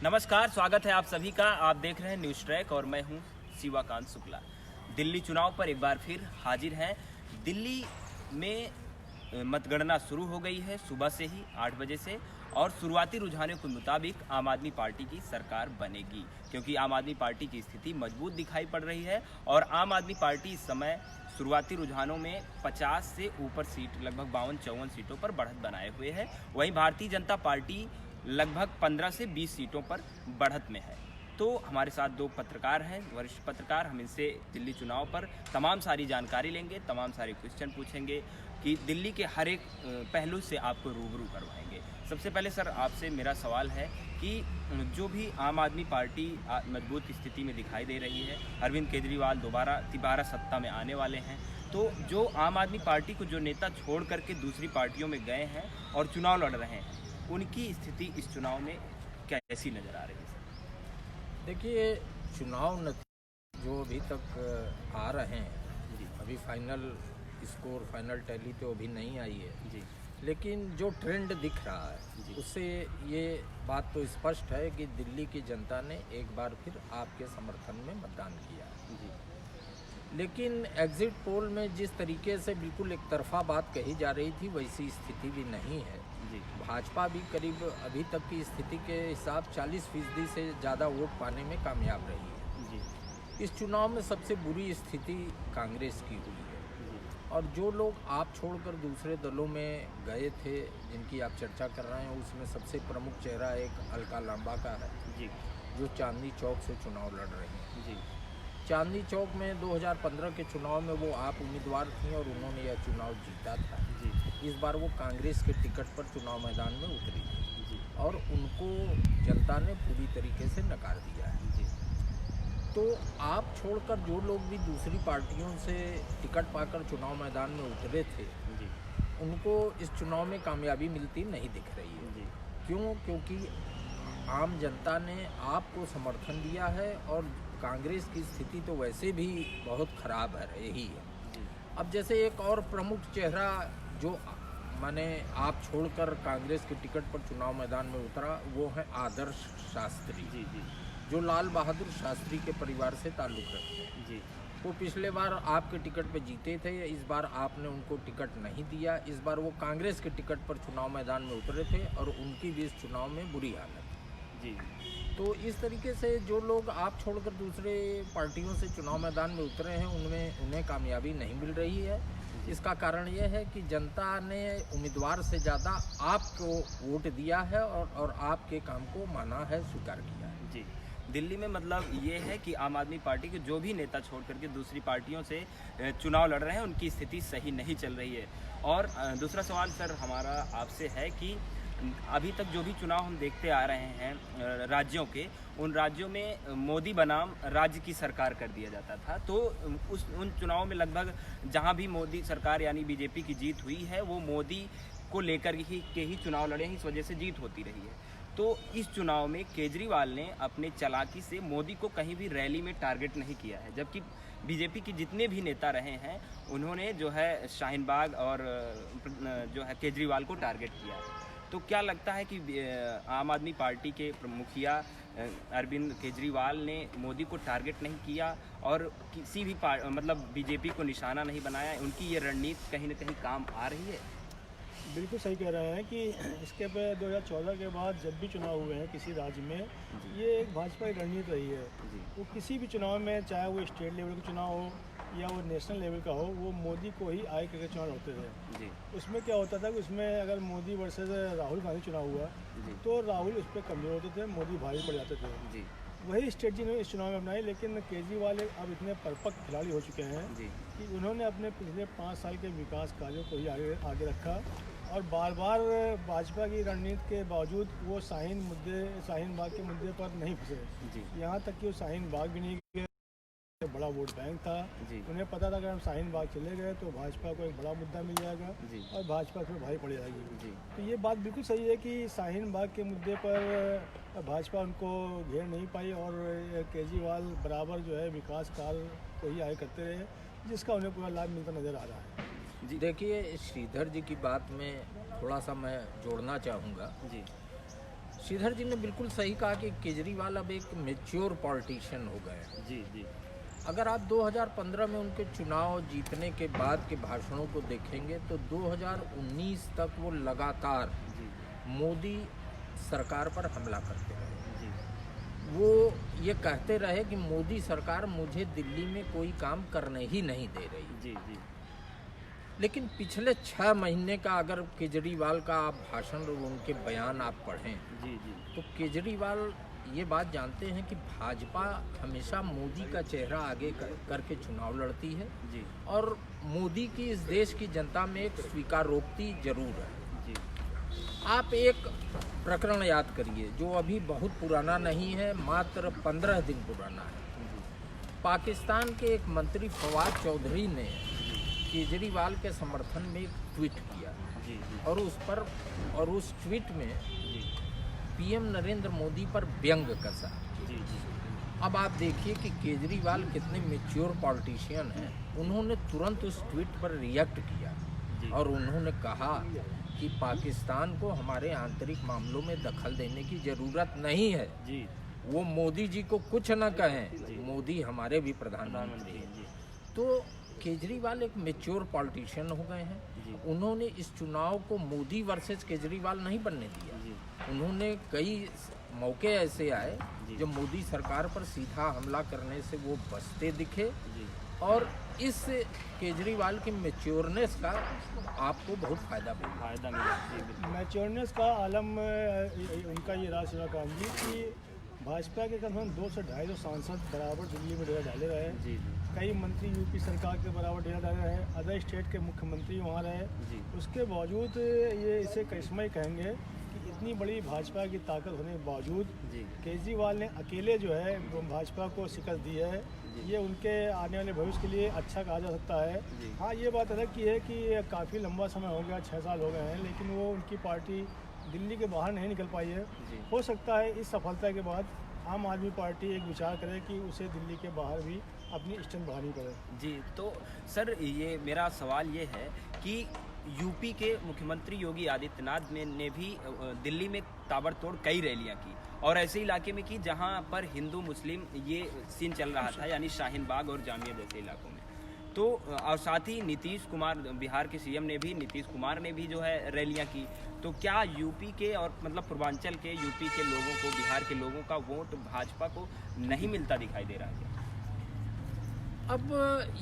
नमस्कार, स्वागत है आप सभी का। आप देख रहे हैं न्यूज़ ट्रैक और मैं हूं शिवाकांत शुक्ला। दिल्ली चुनाव पर एक बार फिर हाजिर हैं। दिल्ली में मतगणना शुरू हो गई है सुबह से ही 8 बजे से, और शुरुआती रुझानों के मुताबिक आम आदमी पार्टी की सरकार बनेगी, क्योंकि आम आदमी पार्टी की स्थिति मजबूत दिखाई पड़ रही है। और आम आदमी पार्टी इस समय शुरुआती रुझानों में 50 से ऊपर सीट, लगभग 52-54 सीटों पर बढ़त बनाए हुए है। वहीं भारतीय जनता पार्टी लगभग 15 से 20 सीटों पर बढ़त में है। तो हमारे साथ दो पत्रकार हैं, वरिष्ठ पत्रकार। हम इनसे दिल्ली चुनाव पर तमाम सारी जानकारी लेंगे, तमाम सारे क्वेश्चन पूछेंगे कि दिल्ली के हर एक पहलू से आपको रूबरू करवाएंगे। सबसे पहले सर, आपसे मेरा सवाल है कि जो भी आम आदमी पार्टी मजबूत स्थिति में दिखाई दे रही है, अरविंद केजरीवाल दोबारा सत्ता में आने वाले हैं, तो जो आम आदमी पार्टी को जो नेता छोड़ करके दूसरी पार्टियों में गए हैं और चुनाव लड़ रहे हैं, उनकी स्थिति इस चुनाव में कैसी नज़र आ रही है? देखिए, चुनाव नतीजे जो अभी तक आ रहे हैं जी, अभी फाइनल स्कोर, फाइनल टैली तो अभी नहीं आई है जी, लेकिन जो ट्रेंड दिख रहा है उससे ये बात तो स्पष्ट है कि दिल्ली की जनता ने एक बार फिर आपके समर्थन में मतदान किया जी। लेकिन एग्जिट पोल में जिस तरीके से बिल्कुल एक तरफा बात कही जा रही थी, वैसी स्थिति भी नहीं है जी। भाजपा भी करीब अभी तक की स्थिति के हिसाब 40% से ज़्यादा वोट पाने में कामयाब रही है जी। इस चुनाव में सबसे बुरी स्थिति कांग्रेस की हुई है जी। और जो लोग आप छोड़कर दूसरे दलों में गए थे, जिनकी आप चर्चा कर रहे हैं, उसमें सबसे प्रमुख चेहरा एक अलका लांबा का है जी, जो चांदनी चौक से चुनाव लड़ रही हैं जी। चांदनी चौक में 2015 के चुनाव में वो आप उम्मीदवार थी और उन्होंने यह चुनाव जीता था जी। इस बार वो कांग्रेस के टिकट पर चुनाव मैदान में उतरी थी जी, और उनको जनता ने पूरी तरीके से नकार दिया है जी। तो आप छोड़कर जो लोग भी दूसरी पार्टियों से टिकट पाकर चुनाव मैदान में उतरे थे जी, उनको इस चुनाव में कामयाबी मिलती नहीं दिख रही है जी। क्यों? क्योंकि आम जनता ने आपको समर्थन दिया है, और कांग्रेस की स्थिति तो वैसे भी बहुत ख़राब है रही है। अब जैसे एक और प्रमुख चेहरा जो माने आप छोड़कर कांग्रेस के टिकट पर चुनाव मैदान में उतरा, वो है आदर्श शास्त्री जी जी, जो लाल बहादुर शास्त्री के परिवार से ताल्लुक़ रखते हैं जी। वो पिछले बार आपके टिकट पे जीते थे, इस बार आपने उनको टिकट नहीं दिया। इस बार वो कांग्रेस के टिकट पर चुनाव मैदान में उतरे थे और उनकी भी इस चुनाव में बुरी हालत जी। तो इस तरीके से जो लोग आप छोड़कर दूसरे पार्टियों से चुनाव मैदान में उतरे हैं, उन्हें कामयाबी नहीं मिल रही है। इसका कारण यह है कि जनता ने उम्मीदवार से ज़्यादा आपको वोट दिया है और आपके काम को माना है, स्वीकार किया है जी। दिल्ली में मतलब ये है कि आम आदमी पार्टी के जो भी नेता छोड़ करके दूसरी पार्टियों से चुनाव लड़ रहे हैं, उनकी स्थिति सही नहीं चल रही है। और दूसरा सवाल सर हमारा आपसे है कि अभी तक जो भी चुनाव हम देखते आ रहे हैं राज्यों के, उन राज्यों में मोदी बनाम राज्य की सरकार कर दिया जाता था। तो उन चुनावों में लगभग जहां भी मोदी सरकार यानी बीजेपी की जीत हुई है, वो मोदी को लेकर ही चुनाव लड़े हैं, इस वजह से जीत होती रही है। तो इस चुनाव में केजरीवाल ने अपने चालाकी से मोदी को कहीं भी रैली में टारगेट नहीं किया है, जबकि बीजेपी के जितने भी नेता रहे हैं, उन्होंने जो है शाहीन बाग और जो है केजरीवाल को टारगेट किया है। तो क्या लगता है कि आम आदमी पार्टी के मुखिया अरविंद केजरीवाल ने मोदी को टारगेट नहीं किया और किसी भी मतलब बीजेपी को निशाना नहीं बनाया, उनकी ये रणनीति कहीं ना कहीं काम आ रही है? बिल्कुल सही कह रहे हैं कि इसके पे 2014 के बाद जब भी चुनाव हुए हैं किसी राज्य में, ये एक भाजपा की रणनीति रही है। वो किसी भी चुनाव में, चाहे वो स्टेट लेवल का चुनाव हो या वो नेशनल लेवल का हो, वो मोदी को ही आगे करके चुनाव होते थे जी। उसमें क्या होता था कि उसमें अगर मोदी वर्सेस राहुल गांधी चुनाव हुआ तो राहुल उस पर कमज़ोर होते थे, मोदी भारी पड़ जाते थे जी। वही स्ट्रेटजी ने इस चुनाव में अपनाई, लेकिन केजरीवाल अब इतने परिपक्व खिलाड़ी हो चुके हैं जी, कि उन्होंने अपने पिछले 5 साल के विकास कार्यों को ही आगे रखा, और बार बार भाजपा की रणनीति के बावजूद वो शाहीन बाग के मुद्दे पर नहीं फंसे। यहाँ तक कि वो शाहीन बाग भी नहीं गए, बड़ा वोट बैंक था जी। उन्हें पता था अगर हम शाहीन बाग चले गए तो भाजपा को एक बड़ा मुद्दा मिल जाएगा और भाजपा फिर भारी पड़ जाएगी जी। तो ये बात बिल्कुल सही है कि शाहीन बाग के मुद्दे पर भाजपा उनको घेर नहीं पाई, और केजरीवाल बराबर जो है विकास कार्य को ही आगे करते रहे, जिसका उन्हें पूरा लाभ मिलता नज़र आ रहा है जी। देखिए, श्रीधर जी की बात में थोड़ा सा मैं जोड़ना चाहूँगा जी। श्रीधर जी ने बिल्कुल सही कहा कि केजरीवाल अब एक मैच्योर पॉलिटिशियन हो गए हैं। जी जी अगर आप 2015 में उनके चुनाव जीतने के बाद के भाषणों को देखेंगे तो 2019 तक वो लगातार जी मोदी सरकार पर हमला करते रहे। जी वो ये कहते रहे कि मोदी सरकार मुझे दिल्ली में कोई काम करने ही नहीं दे रही। जी जी लेकिन पिछले 6 महीने का अगर केजरीवाल का आप भाषण और उनके बयान आप पढ़ें जी जी तो केजरीवाल ये बात जानते हैं कि भाजपा हमेशा मोदी का चेहरा आगे करके चुनाव लड़ती है जी और मोदी की इस देश की जनता में एक स्वीकारोक्ति जरूर है। जी आप एक प्रकरण याद करिए जो अभी बहुत पुराना नहीं है, मात्र 15 दिन पुराना है। पाकिस्तान के एक मंत्री फवाद चौधरी ने केजरीवाल के समर्थन में एक ट्वीट किया जी जी और उस ट्वीट में जी पीएम नरेंद्र मोदी पर व्यंग कसा। जी जी अब आप देखिए कि केजरीवाल कितने मैच्योर पॉलिटिशियन हैं। उन्होंने तुरंत उस ट्वीट पर रिएक्ट किया जी और उन्होंने कहा कि पाकिस्तान को हमारे आंतरिक मामलों में दखल देने की ज़रूरत नहीं है। जी वो मोदी जी को कुछ न जी। कहें, मोदी हमारे भी प्रधानमंत्री हैं। जी तो केजरीवाल एक मैच्योर पॉलिटिशियन हो गए हैं। जी उन्होंने इस चुनाव को मोदी वर्सेस केजरीवाल नहीं बनने दिया। जी उन्होंने कई मौके ऐसे आए जी। जब मोदी सरकार पर सीधा हमला करने से वो बचते दिखे जी और इस केजरीवाल की मैच्योरनेस का आपको बहुत फ़ायदा मिला। फायदा मिला। जी बिल्कुल। मैच्योरनेस का आलम उनका ये रहा शिवाकांत जी कि भाजपा के कम से कम 200 से 250 सांसद बराबर दिल्ली में डेरा डाले रहे। जी जी कई मंत्री यूपी सरकार के बराबर डेरा डाले रहे, अदर स्टेट के मुख्यमंत्री वहाँ रहे। जी उसके बावजूद ये इसे करिश्मा ही कहेंगे कि इतनी बड़ी भाजपा की ताकत होने के बावजूद जी केजरीवाल ने अकेले जो है वो भाजपा को शिकस्त दी है। जी। ये उनके आने वाले भविष्य के लिए अच्छा कहा जा सकता है। जी। हाँ, ये बात अलग की है कि काफ़ी लंबा समय हो गया, 6 साल हो गए हैं, लेकिन वो उनकी पार्टी दिल्ली के बाहर नहीं निकल पाई है। जी हो सकता है इस सफलता के बाद आम आदमी पार्टी एक विचार करे कि उसे दिल्ली के बाहर भी अपनी स्टैंड बढ़ानी पड़े। जी तो सर ये मेरा सवाल ये है कि यूपी के मुख्यमंत्री योगी आदित्यनाथ ने भी दिल्ली में ताबड़तोड़ कई रैलियां की और ऐसे इलाके में की जहां पर हिंदू मुस्लिम ये सीन चल रहा था, यानी शाहीन बाग और जामिया जैसे इलाकों में। तो और साथ ही नीतीश कुमार, बिहार के सीएम ने भी, नीतीश कुमार ने भी जो है रैलियां की। तो क्या यूपी के और मतलब पूर्वांचल के यूपी के लोगों को, बिहार के लोगों का वोट भाजपा को नहीं मिलता दिखाई दे रहा है? अब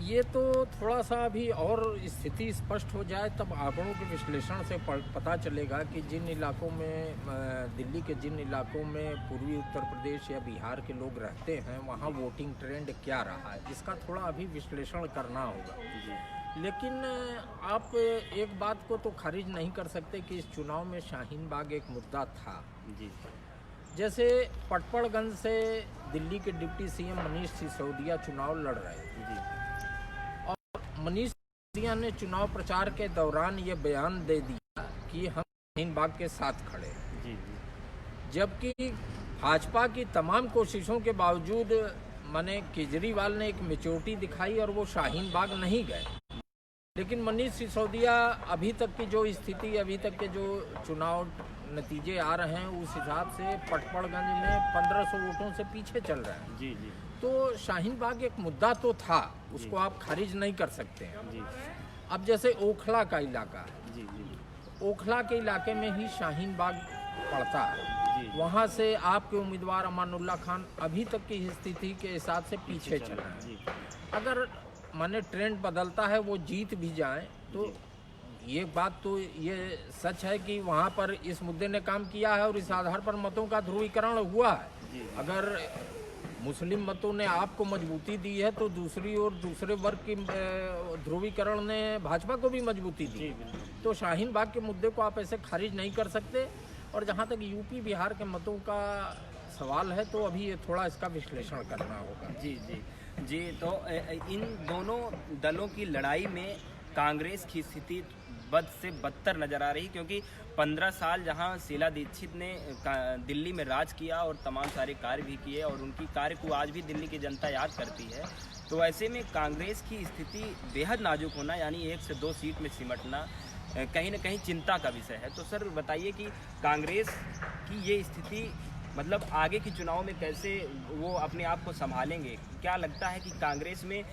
ये तो थोड़ा सा अभी और स्थिति स्पष्ट हो जाए तब आंकड़ों के विश्लेषण से पता चलेगा कि जिन इलाकों में दिल्ली के जिन इलाकों में पूर्वी उत्तर प्रदेश या बिहार के लोग रहते हैं वहाँ वोटिंग ट्रेंड क्या रहा है, इसका थोड़ा अभी विश्लेषण करना होगा। लेकिन आप एक बात को तो खारिज नहीं कर सकते कि इस चुनाव में शाहीन बाग एक मुद्दा था। जी जैसे पटपड़गंज से दिल्ली के डिप्टी सीएम मनीष सिसोदिया चुनाव लड़ रहे थे जी और मनीष सिसोदिया ने चुनाव प्रचार के दौरान ये बयान दे दिया कि हम शाहीन बाग के साथ खड़े हैं। जी जबकि भाजपा की तमाम कोशिशों के बावजूद माने केजरीवाल ने एक मैच्योरिटी दिखाई और वो शाहीन बाग नहीं गए। लेकिन मनीष सिसोदिया अभी तक की जो स्थिति, अभी तक के जो चुनाव नतीजे आ रहे हैं उस हिसाब से पटपड़गंज में 1500 वोटों से पीछे चल रहे हैं। जी जी तो शाहीन बाग एक मुद्दा तो था, उसको आप खारिज नहीं कर सकते हैं। जी अब जैसे ओखला का इलाका है, जी जी ओखला के इलाके में ही शाहीन बाग पड़ता है। जी वहाँ से आपके उम्मीदवार अमानुल्लाह खान अभी तक की स्थिति के हिसाब से पीछे चल रहे हैं। जी अगर माने ट्रेंड बदलता है, वो जीत भी जाएं तो ये बात तो ये सच है कि वहाँ पर इस मुद्दे ने काम किया है और इस आधार पर मतों का ध्रुवीकरण हुआ है। जी अगर मुस्लिम मतों ने आपको मजबूती दी है तो दूसरी ओर दूसरे वर्ग की ध्रुवीकरण ने भाजपा को भी मजबूती दी। तो शाहीन बाग के मुद्दे को आप ऐसे खारिज नहीं कर सकते। और जहाँ तक यूपी बिहार के मतों का सवाल है तो अभी ये थोड़ा इसका विश्लेषण करना होगा। जी जी जी तो इन दोनों दलों की लड़ाई में कांग्रेस की स्थिति बद से बदतर नजर आ रही, क्योंकि 15 साल जहां शीला दीक्षित ने दिल्ली में राज किया और तमाम सारे कार्य भी किए और उनकी कार्य को आज भी दिल्ली की जनता याद करती है। तो ऐसे में कांग्रेस की स्थिति बेहद नाजुक होना, यानी 1 से 2 सीट में सिमटना, कहीं ना कहीं चिंता का विषय है। तो सर बताइए कि कांग्रेस की ये स्थिति मतलब आगे के चुनाव में कैसे वो अपने आप को संभालेंगे? क्या लगता है कि कांग्रेस में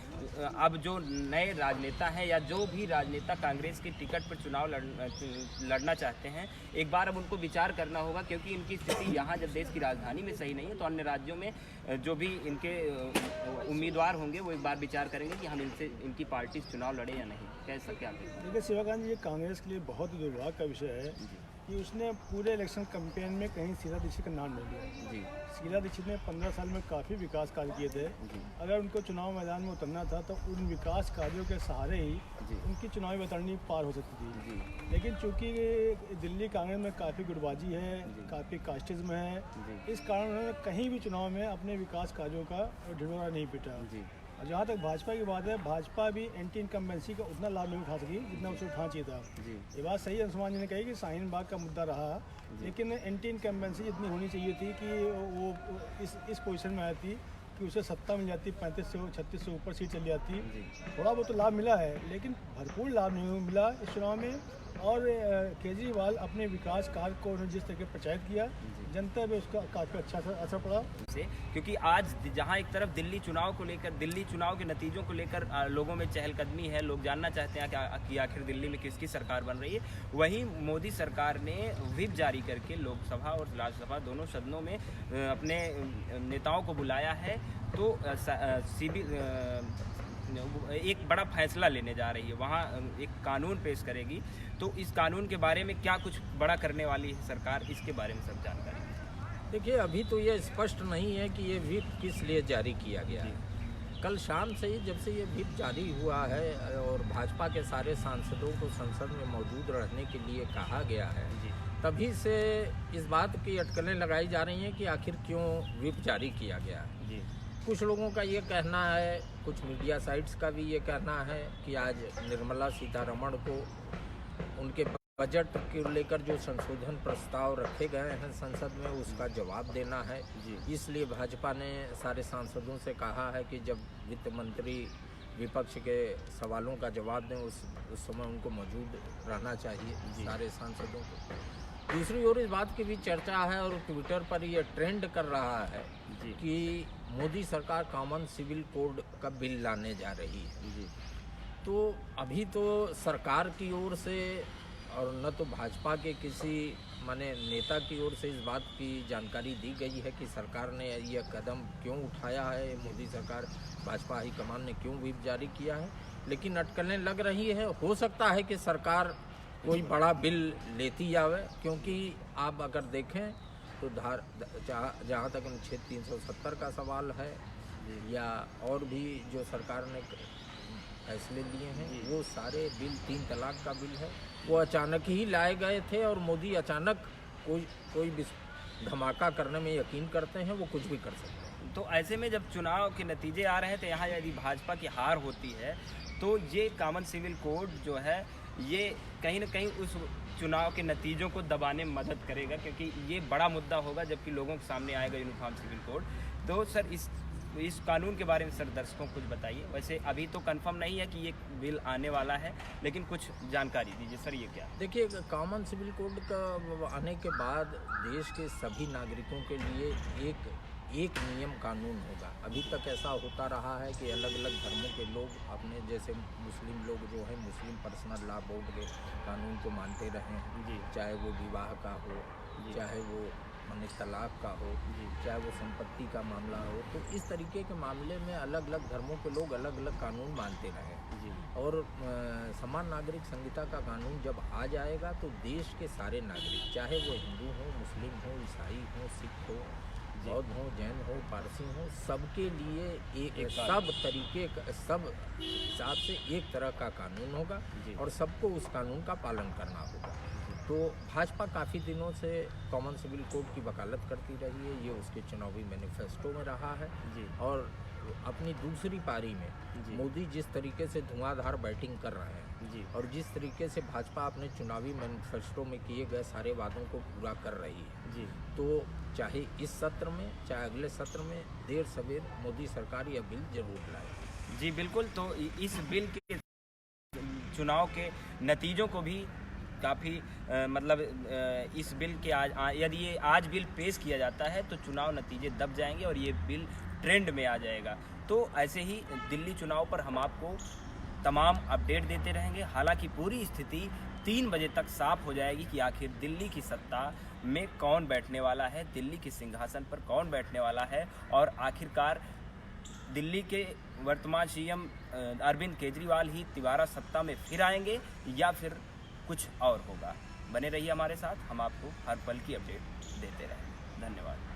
अब जो नए राजनेता हैं या जो भी राजनेता कांग्रेस के टिकट पर चुनाव लड़ना चाहते हैं, एक बार अब उनको विचार करना होगा, क्योंकि इनकी स्थिति यहाँ जब देश की राजधानी में सही नहीं है तो अन्य राज्यों में जो भी इनके उम्मीदवार होंगे वो एक बार विचार करेंगे कि हम इनकी पार्टी से चुनाव लड़े या नहीं। कैसा क्या कहेंगे? देखिए शिवाकांत जी, ये कांग्रेस के लिए बहुत ही दुर्भाग्य का विषय है कि उसने पूरे इलेक्शन कैंपेन में कहीं शीला दीक्षित का नाम नहीं लिया। जी। शीला दीक्षित ने 15 साल में काफ़ी विकास कार्य किए थे। अगर उनको चुनाव मैदान में उतरना था तो उन विकास कार्यों के सहारे ही उनकी चुनावी बैतरणी पार हो सकती थी। लेकिन चूंकि दिल्ली कांग्रेस में काफ़ी गुटबाजी है, काफ़ी कास्टिज्म है, इस कारण उन्होंने कहीं भी चुनाव में अपने विकास कार्यों का ढिंढोरा नहीं पीटा। और जहाँ तक भाजपा की बात है, भाजपा भी एंटी इनकम्बेंसी का उतना लाभ नहीं उठा सकी जितना उसे उठाना चाहिए था। ये बात सही अंशुमान जी ने कही कि शाहीन बाग का मुद्दा रहा, लेकिन एंटी इनकम्बेंसी जितनी होनी चाहिए थी कि वो इस पोजीशन में आई थी कि उसे सत्ता मिल जाती, 35 से 36 से ऊपर सीट चली जाती। थोड़ा बहुत तो लाभ मिला है, लेकिन भरपूर लाभ नहीं मिला इस चुनाव में। और केजरीवाल अपने विकास कार्य को उन्होंने जिस तरह प्रचारित किया, जनता पे उसका काफ़ी अच्छा असर पड़ा। क्योंकि आज जहां एक तरफ दिल्ली चुनाव के नतीजों को लेकर लोगों में चहलकदमी है, लोग जानना चाहते हैं कि आखिर दिल्ली में किसकी सरकार बन रही है, वहीं मोदी सरकार ने व्हिप जारी करके लोकसभा और राज्यसभा दोनों सदनों में अपने नेताओं को बुलाया है। तो एक बड़ा फैसला लेने जा रही है, वहाँ एक कानून पेश करेगी। तो इस कानून के बारे में क्या कुछ बड़ा करने वाली है सरकार, इसके बारे में सब जानकारी? देखिए, अभी तो ये स्पष्ट नहीं है कि ये व्हिप किस लिए जारी किया गया है। कल शाम से ही जब से ये व्हिप जारी हुआ है और भाजपा के सारे सांसदों को संसद में मौजूद रहने के लिए कहा गया है, तभी से इस बात की अटकलें लगाई जा रही हैं कि आखिर क्यों व्हिप जारी किया गया है। कुछ लोगों का ये कहना है, कुछ मीडिया साइट्स का भी ये कहना है कि आज निर्मला सीतारमण को उनके बजट को लेकर जो संशोधन प्रस्ताव रखे गए हैं संसद में, उसका जवाब देना है। इसलिए भाजपा ने सारे सांसदों से कहा है कि जब वित्त मंत्री विपक्ष के सवालों का जवाब दें उस समय उनको मौजूद रहना चाहिए सारे सांसदों को। दूसरी ओर इस बात की भी चर्चा है और ट्विटर पर ये ट्रेंड कर रहा है कि मोदी सरकार कॉमन सिविल कोड का बिल लाने जा रही है। तो अभी तो सरकार की ओर से और न तो भाजपा के किसी नेता की ओर से इस बात की जानकारी दी गई है कि सरकार ने यह कदम क्यों उठाया है, मोदी सरकार भाजपा हाईकमान ने क्यों व्हिप जारी किया है। लेकिन अटकलें लग रही है, हो सकता है कि सरकार कोई बड़ा बिल लेती जावे, क्योंकि आप अगर देखें तो जहाँ तक अनुच्छेद 370 का सवाल है या और भी जो सरकार ने फैसले लिए हैं, वो सारे बिल 3 तलाक का बिल है, वो अचानक ही लाए गए थे और मोदी अचानक कोई धमाका करने में यकीन करते हैं, वो कुछ भी कर सकते हैं। तो ऐसे में जब चुनाव के नतीजे आ रहे हैं तो यहाँ यदि भाजपा की हार होती है तो ये कॉमन सिविल कोड जो है ये कहीं ना कहीं उस चुनाव के नतीजों को दबाने में मदद करेगा, क्योंकि ये बड़ा मुद्दा होगा जबकि लोगों के सामने आएगा यूनिफॉर्म सिविल कोड। तो सर इस कानून के बारे में सर दर्शकों को कुछ बताइए। वैसे अभी तो कंफर्म नहीं है कि ये बिल आने वाला है, लेकिन कुछ जानकारी दीजिए सर। ये क्या? देखिए, कॉमन सिविल कोड का आने के बाद देश के सभी नागरिकों के लिए एक नियम कानून होगा। अभी तक ऐसा होता रहा है कि अलग अलग धर्मों के लोग अपने, जैसे मुस्लिम लोग जो है मुस्लिम पर्सनल लॉ बोर्ड के कानून को मानते रहे हैं, चाहे वो विवाह का हो, चाहे वो तलाक का हो, चाहे वो संपत्ति का मामला हो। तो इस तरीके के मामले में अलग अलग धर्मों के लोग अलग अलग कानून मानते रहे। और समान नागरिक संहिता का कानून जब आ जाएगा तो देश के सारे नागरिक, चाहे वो हिंदू हो, मुस्लिम हो, ईसाई हो, सिख हो, बौद्ध हो, जैन हो, पारसी हो, सबके लिए सब हिसाब से एक तरह का कानून होगा और सबको उस कानून का पालन करना होगा। तो भाजपा काफ़ी दिनों से कॉमन सिविल कोड की वकालत करती रही है, ये उसके चुनावी मैनिफेस्टो में रहा है। और अपनी दूसरी पारी में मोदी जिस तरीके से धुआंधार बैटिंग कर रहे हैं और जिस तरीके से भाजपा अपने चुनावी मैनिफेस्टो में किए गए सारे वादों को पूरा कर रही है, तो चाहे इस सत्र में चाहे अगले सत्र में देर सवेर मोदी सरकार यह बिल जरूर लाए। जी बिल्कुल। तो इस बिल के चुनाव के नतीजों को भी काफ़ी मतलब इस बिल के यदि ये आज बिल पेश किया जाता है तो चुनाव नतीजे दब जाएंगे और ये बिल ट्रेंड में आ जाएगा। तो ऐसे ही दिल्ली चुनाव पर हम आपको तमाम अपडेट देते रहेंगे। हालांकि पूरी स्थिति 3 बजे तक साफ हो जाएगी कि आखिर दिल्ली की सत्ता में कौन बैठने वाला है, दिल्ली के सिंहासन पर कौन बैठने वाला है और आखिरकार दिल्ली के वर्तमान सीएम अरविंद केजरीवाल ही दोबारा सत्ता में फिर आएंगे या फिर कुछ और होगा। बने रहिए हमारे साथ, हम आपको हर पल की अपडेट देते रहेंगे। धन्यवाद।